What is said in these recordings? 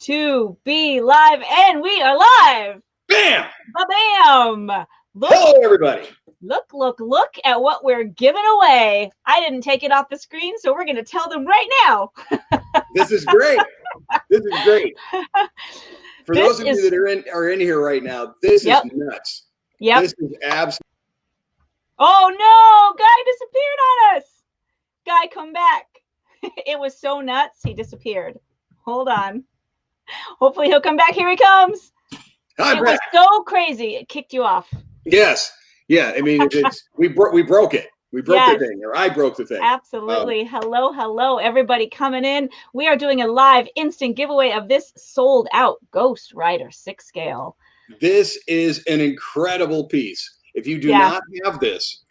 to be live, and we are live. Bam! Ba-bam! Hello, everybody. Look at what we're giving away. I didn't take it off the screen, so we're going to tell them right now. This is great. This is great. For those of you that are in here right now, this is nuts. Yep. This is absolutely. Oh no! Guy disappeared on us. Guy, come back. It was so nuts. He disappeared. Hold on. Hopefully he'll come back. Here he comes. It was so crazy. It kicked you off. Yes. Yeah. I mean, we broke it. We broke the thing, or I broke the thing. Absolutely. Hello, everybody coming in. We are doing a live instant giveaway of this sold out Ghost Rider 6 scale. This is an incredible piece. If you do not have this,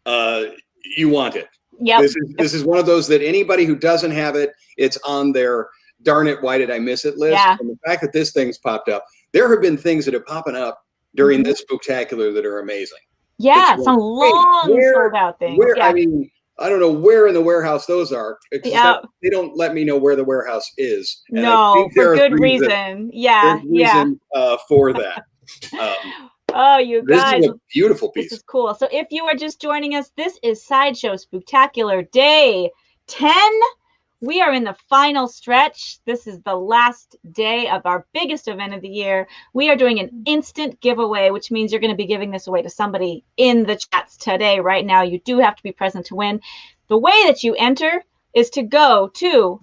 you want it. Yep. This is one of those that anybody who doesn't have it, it's on their darn it, why did I miss it list. Yeah. And the fact that this thing's popped up, there have been things that are popping up during this Spooktacular that are amazing. Yeah, some long sold out things. I mean, I don't know where in the warehouse those are. Except they don't let me know where the warehouse is. And no, for good reason. Yeah, for that. Oh, you guys. This is a beautiful piece. This is cool. So if you are just joining us, this is Sideshow Spooktacular Day 10. We are in the final stretch. This is the last day of our biggest event of the year. We are doing an instant giveaway, which means you're going to be giving this away to somebody in the chats today. Right now, you do have to be present to win. The way that you enter is to go to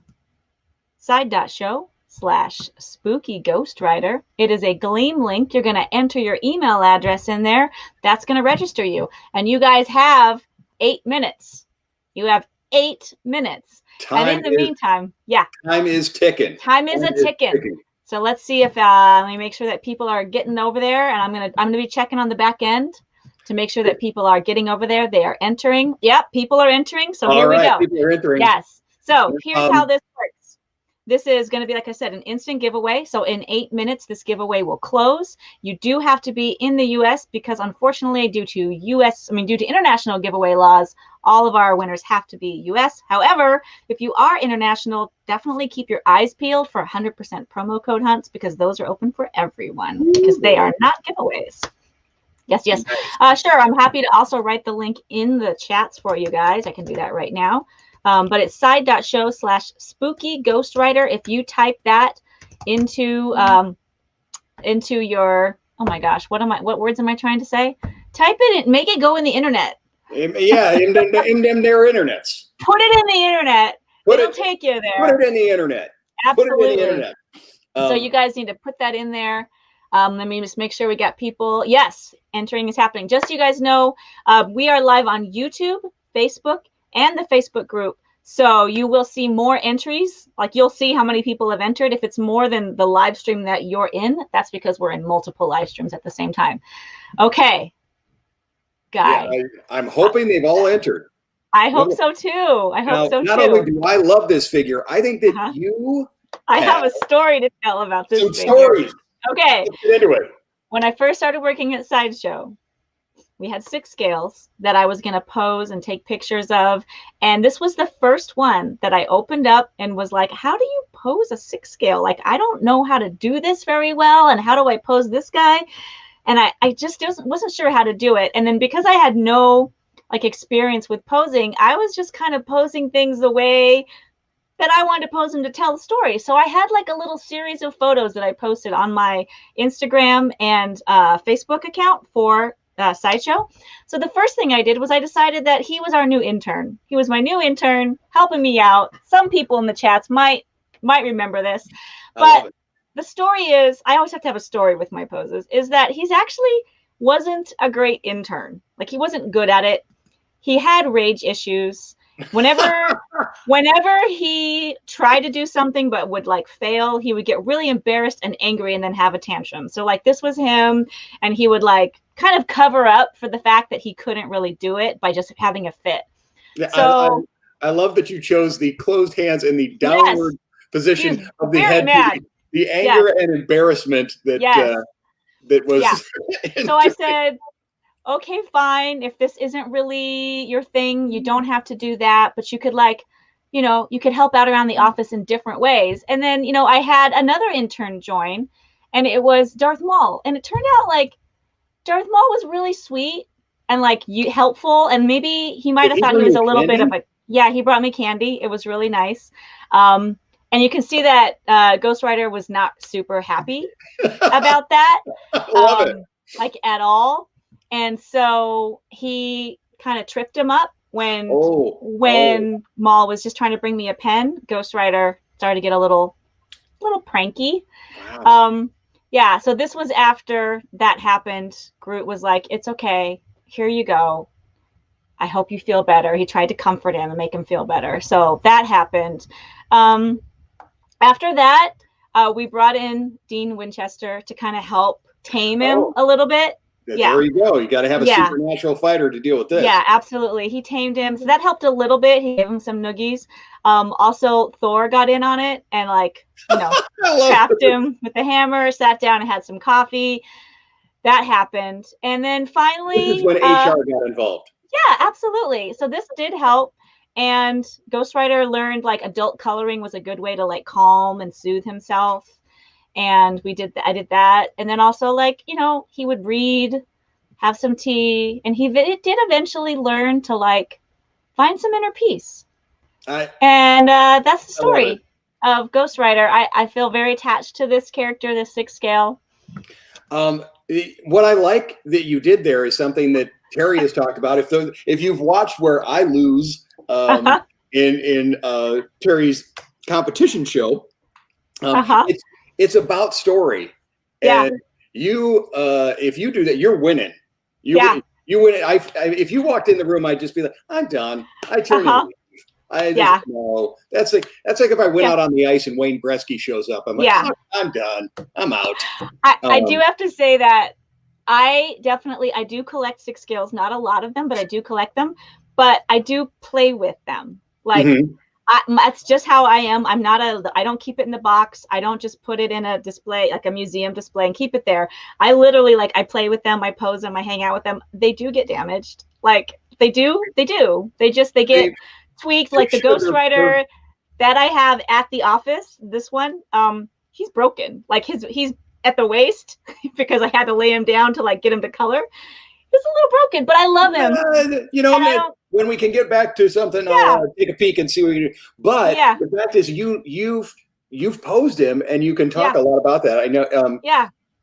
side.show/spooky ghost rider. It is a Gleam link. You're going to enter your email address in there. That's going to register you. And you guys have 8 minutes. You have 8 minute. And in the meantime, time is ticking. Time is ticking. So let's see if let me make sure that people are getting over there, and I'm gonna be checking on the back end to make sure that people are getting over there. They are entering. Yep, people are entering. So here we go. People are entering. Yes. So here's how this works. This is going to be, like I said, an instant giveaway. So in 8 minutes, this giveaway will close. You do have to be in the U.S. because, unfortunately, due to international giveaway laws, all of our winners have to be U.S. However, if you are international, definitely keep your eyes peeled for 100% promo code hunts, because those are open for everyone, because they are not giveaways. Yes. Sure. I'm happy to also write the link in the chats for you guys. I can do that right now. But it's side.show/spooky ghost rider. If you type that into your, oh my gosh, what words am I trying to say? Type it in, make it go in the internet. Yeah, in their internets. Put it in the internet. It'll take you there. Put it in the internet. Absolutely. Put it in the internet. So you guys need to put that in there. Let me just make sure we got people. Yes, entering is happening. Just so you guys know, we are live on YouTube, Facebook, and the Facebook group. So you will see more entries. Like, you'll see how many people have entered. If it's more than the live stream that you're in, that's because we're in multiple live streams at the same time. Okay. Guy. Yeah, I'm hoping they've all entered. I hope so too. Not only do I love this figure, I think that I have a story to tell about this figure. Stories. Okay. Anyway. When I first started working at Sideshow, we had 6 scales that I was going to pose and take pictures of. And this was the first one that I opened up and was like, how do you pose a 6 scale? Like, I don't know how to do this very well. And how do I pose this guy? And I just wasn't sure how to do it. And then because I had no experience with posing, I was just kind of posing things the way that I wanted to pose them to tell the story. So I had a little series of photos that I posted on my Instagram and Facebook account for Sideshow. So the first thing I did was I decided that he was our new intern. He was my new intern, helping me out. Some people in the chats might remember this, but the story is, I always have to have a story with my poses, is that he's actually wasn't a great intern. Like, he wasn't good at it. He had rage issues. Whenever he tried to do something but would fail, he would get really embarrassed and angry and then have a tantrum. So this was him, and he would kind of cover up for the fact that he couldn't really do it by just having a fit. Yeah, so I love that you chose the closed hands and the downward position of the head. The anger and embarrassment that that was. Yeah. So I said, okay, fine. If this isn't really your thing, you don't have to do that. But you could you know, you could help out around the office in different ways. And then, you know, I had another intern join, and it was Darth Maul. And it turned out like Darth Maul was really sweet and like helpful. And maybe he might have thought he was a little bit of a, yeah, he brought me candy. It was really nice. And you can see that Ghost Rider was not super happy about that. I love it. Like at all. And so he kind of tripped him up when Maul was just trying to bring me a pen. Ghost Rider started to get a little pranky. Wow. Yeah, so this was after that happened. Groot was like, "It's okay. Here you go. I hope you feel better." He tried to comfort him and make him feel better. So that happened. After that, we brought in Dean Winchester to kind of help tame him a little bit. Yeah. There you go. You got to have a supernatural fighter to deal with this. Yeah, absolutely. He tamed him. So that helped a little bit. He gave him some noogies. Also, Thor got in on it and, like, you know, trapped him with the hammer, sat down and had some coffee. That happened. And then finally... This is when HR got involved. Yeah, absolutely. So this did help. And Ghost Rider learned, like, adult coloring was a good way to, like, calm and soothe himself. And I did that. And then also, like, you know, he would read, have some tea, and he did eventually learn to, like, find some inner peace. And that's the story of Ghost Rider. I feel very attached to this character, this 6th scale. What I like that you did there is something that Terry has talked about. If you've watched Where I Lose in Terry's competition show, it's about story. And you, if you do that, you're winning. You win. If you walked in the room, I'd just be like, I'm done. I turn it. I just know. That's like if I went out on the ice and Wayne Gretzky shows up. I'm like, oh, I'm done. I'm out. I do have to say that I do collect 6 scales. Not a lot of them, but I do collect them. But I do play with them. Like, that's just how I am. I don't keep it in the box. I don't just put it in a display, like a museum display, and keep it there. I literally, like, I play with them, I pose them, I hang out with them. They do get damaged. Like, they do. They get tweaked. Like the Ghost Rider that I have at the office, this one, he's broken. Like, he's at the waist because I had to lay him down to, like, get him to color. He's a little broken, but I love him. You know, when we can get back to something, I'll take a peek and see what you do. But the fact is, you've posed him, and you can talk a lot about that. I know.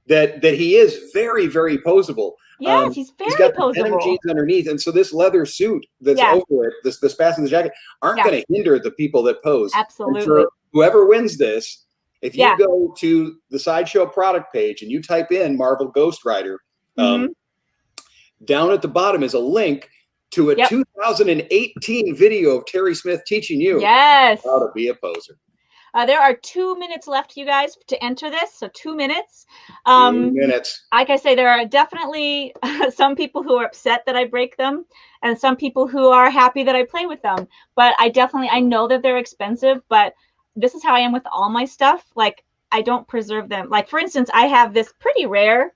That he is very, very posable. Yes, he's very posable. He's got denim jeans underneath, and so this leather suit that's over it, this passenger jacket, aren't going to hinder the people that pose. Absolutely. And for whoever wins this, if you go to the Sideshow product page and you type in Marvel Ghost Rider, down at the bottom is a link to a 2018 video of Terry Smith teaching you how to be a poser. There are 2 minutes left, you guys, to enter this. So 2 minutes. 2 minutes. Like I say, there are definitely some people who are upset that I break them, and some people who are happy that I play with them. But I know that they're expensive, but this is how I am with all my stuff. Like, I don't preserve them. Like, for instance, I have this pretty rare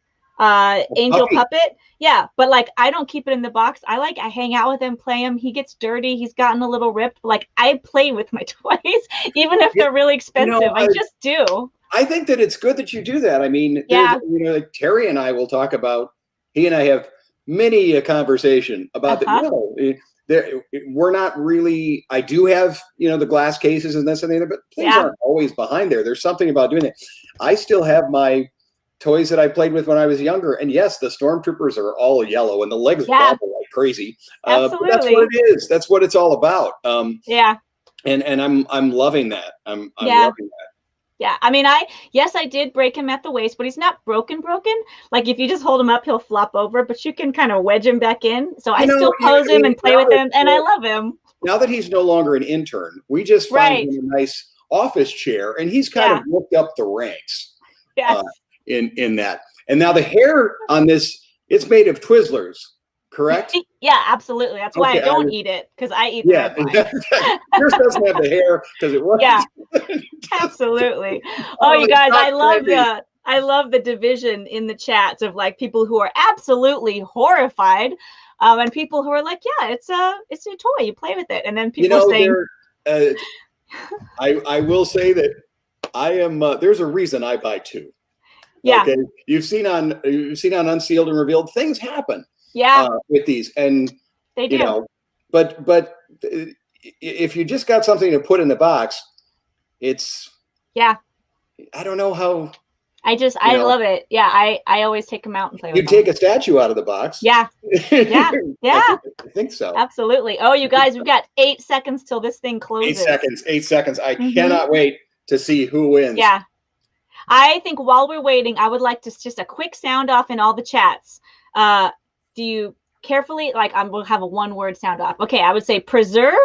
angel puppet. Yeah, but, like, I don't keep it in the box. I hang out with him, play him. He gets dirty. He's gotten a little ripped. Like, I play with my toys, even if they're really expensive. I just do. I think that it's good that you do that. I mean, like Terry and I will talk about. He and I have many a conversation about that. We're not really. I do have the glass cases and this and the other, but things aren't always behind there. There's something about doing it. I still have my toys that I played with when I was younger. And yes, the stormtroopers are all yellow and the legs bobble like crazy. But that's what it is. That's what it's all about. And I'm loving that. I'm loving that. Yeah. I mean, I did break him at the waist, but he's not broken. Like, if you just hold him up, he'll flop over, but you can kind of wedge him back in. So I still pose him and play with him, and I love him. Now that he's no longer an intern, we just find him a nice office chair, and he's kind of looked up the ranks. Yes. In that. And now the hair on this, it's made of Twizzlers, correct? Yeah, absolutely. That's why I don't eat it, because I eat the red wine. Yours doesn't have the hair because it was. Yeah, absolutely. Oh, you guys, I love the division in the chats of, like, people who are absolutely horrified, and people who are like, yeah, it's a toy, you play with it, and then people saying, uh, I will say that I am. There's a reason I buy two. Yeah. Okay, you've seen on Unsealed and Revealed, things happen. Yeah. With these, and They do. but if you just got something to put in the box, it's I don't know how. I love it. Yeah, I always take them out and play with You them. take a statue out of the box. Yeah. Yeah. I think so. Absolutely. Oh, you guys, we've got 8 seconds till this thing closes. 8 seconds. I cannot wait to see who wins. Yeah. I think while we're waiting, I would like to just a quick sound off in all the chats. Do you carefully, like, we'll have a 1-word sound off. Okay, I would say preserve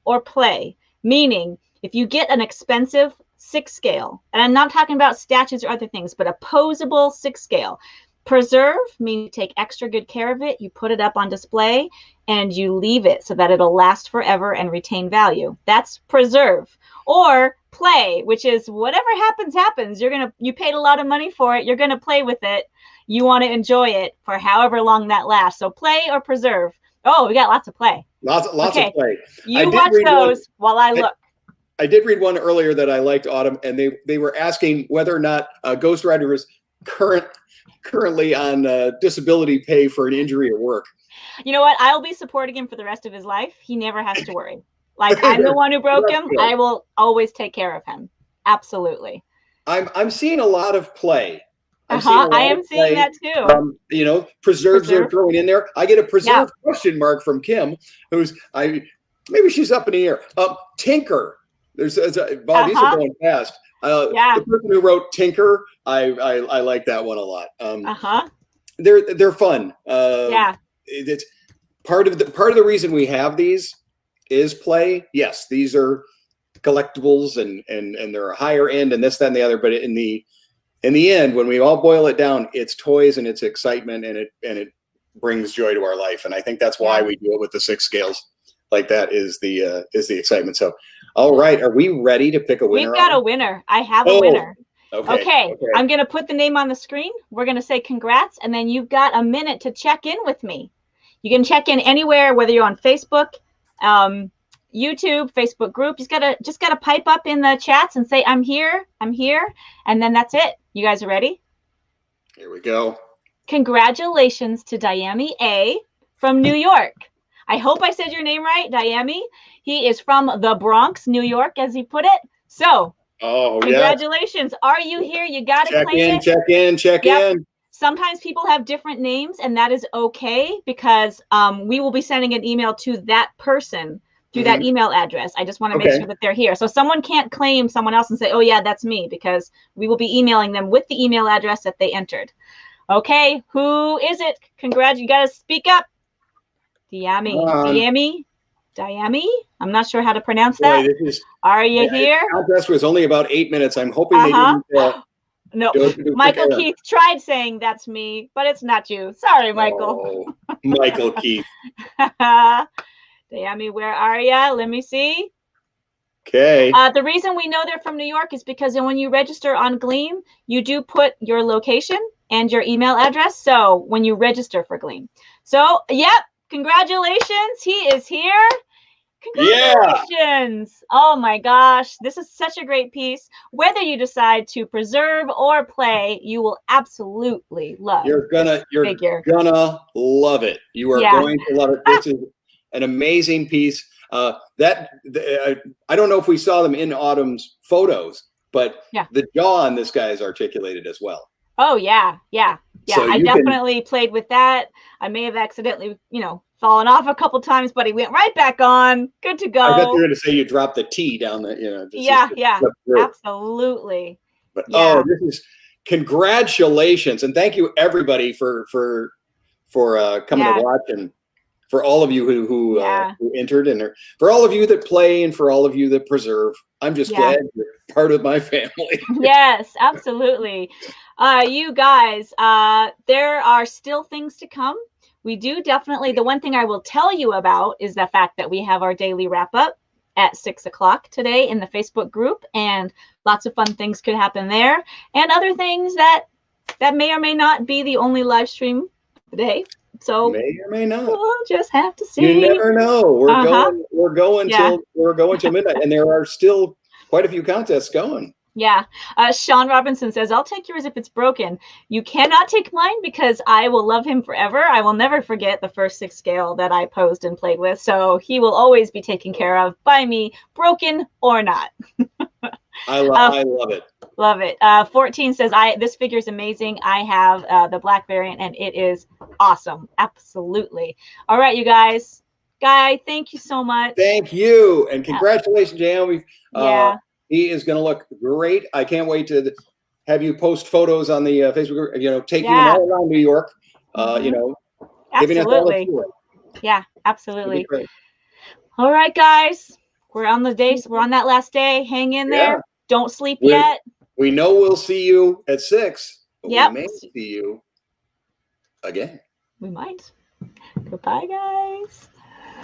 or play, meaning if you get an expensive 6 scale, and I'm not talking about statues or other things, but a posable 6 scale. Preserve means you take extra good care of it, you put it up on display, and you leave it so that it'll last forever and retain value. That's preserve. Or play, which is whatever happens. You paid a lot of money for it, you're gonna play with it. You want to enjoy it for however long that lasts. So play or preserve. Oh, we got lots of play. Lots of play. You watch those while I look. I did read one earlier that I liked, Autumn, and they were asking whether or not Ghost Rider is currently on disability pay for an injury at work. You know what? I'll be supporting him for the rest of his life. He never has to worry. Like, I'm the one who broke him. Good. I will always take care of him. Absolutely. I'm seeing a lot of play. I am seeing that too. Preserves they're throwing in there. I get a preserve question mark from Kim, maybe she's up in the air. Tinker. These are going fast. The person who wrote Tinker, I like that one a lot. They're fun. It's part of the reason we have these is play. Yes, these are collectibles and they're a higher end and this, that, and the other. But in the end, when we all boil it down, it's toys and it's excitement and it brings joy to our life. And I think that's why we do it with the 6 scales. Like that is the excitement. So, all right, are we ready to pick a winner? We've got a winner. I have a winner. Okay. I'm going to put the name on the screen. We're going to say congrats, and then you've got a minute to check in with me. You can check in anywhere, whether you're on Facebook, YouTube, Facebook group. Just gotta pipe up in the chats and say I'm here, and then that's it. You guys are ready? Here we go. Congratulations to Diami A from New York. I hope I said your name right, Diami. He is from the Bronx, New York, as he put it. So, congratulations. Are you here? You got to claim it. Check in. Sometimes people have different names, and that is okay because we will be sending an email to that person through that email address. I just want to make sure that they're here. So someone can't claim someone else and say, oh, yeah, that's me, because we will be emailing them with the email address that they entered. Okay, who is it? Congrats. You got to speak up. Diami. I'm not sure how to pronounce that. Are you here? The contest was only about 8 minutes. I'm hoping they didn't. No, Michael Keith tried saying that's me, but it's not you. Sorry, Michael. Oh, Michael Keith. Diami, where are ya? Let me see. Okay. The reason we know they're from New York is because when you register on Gleam, you do put your location and your email address. So when you register for Gleam. So, yep. Congratulations. He is here. Congratulations. Yeah. Oh my gosh. This is such a great piece. Whether you decide to preserve or play, you will absolutely love You're gonna love it. You are going to love it. This is an amazing piece. I don't know if we saw them in Autumn's photos, but the jaw on this guy is articulated as well. Oh yeah. So I definitely played with that. I may have accidentally, fallen off a couple times, but he went right back on. Good to go. I bet you're going to say you dropped the T down the, absolutely. But this is congratulations and thank you everybody for coming to watch and for all of you who entered and for all of you that play and for all of you that preserve. I'm just glad you're part of my family. Yes, absolutely. You guys, there are still things to come. We do definitely. The one thing I will tell you about is the fact that we have our daily wrap up at 6 o'clock today in the Facebook group, and lots of fun things could happen there, and other things that may or may not be the only live stream today. So may or may not. we'll just have to see. You never know. We're going Yeah. till midnight, and there are still quite a few contests going. Yeah. Sean Robinson says, I'll take yours if it's broken. You cannot take mine because I will love him forever. I will never forget the first 6 scale that I posed and played with. So he will always be taken care of by me, broken or not. I love it. Love it. 14 says, this figure is amazing. I have the black variant and it is awesome. Absolutely. All right, you guys. Guy, thank you so much. Thank you. And congratulations, Jan. Yeah. He is going to look great. I can't wait to have you post photos on the Facebook, taking him all around New York, giving us all the tour. Yeah, absolutely. All right, guys. We're on that last day. Hang in there. Don't sleep yet. We know we'll see you at 6, but we may see you again. We might. Goodbye, guys.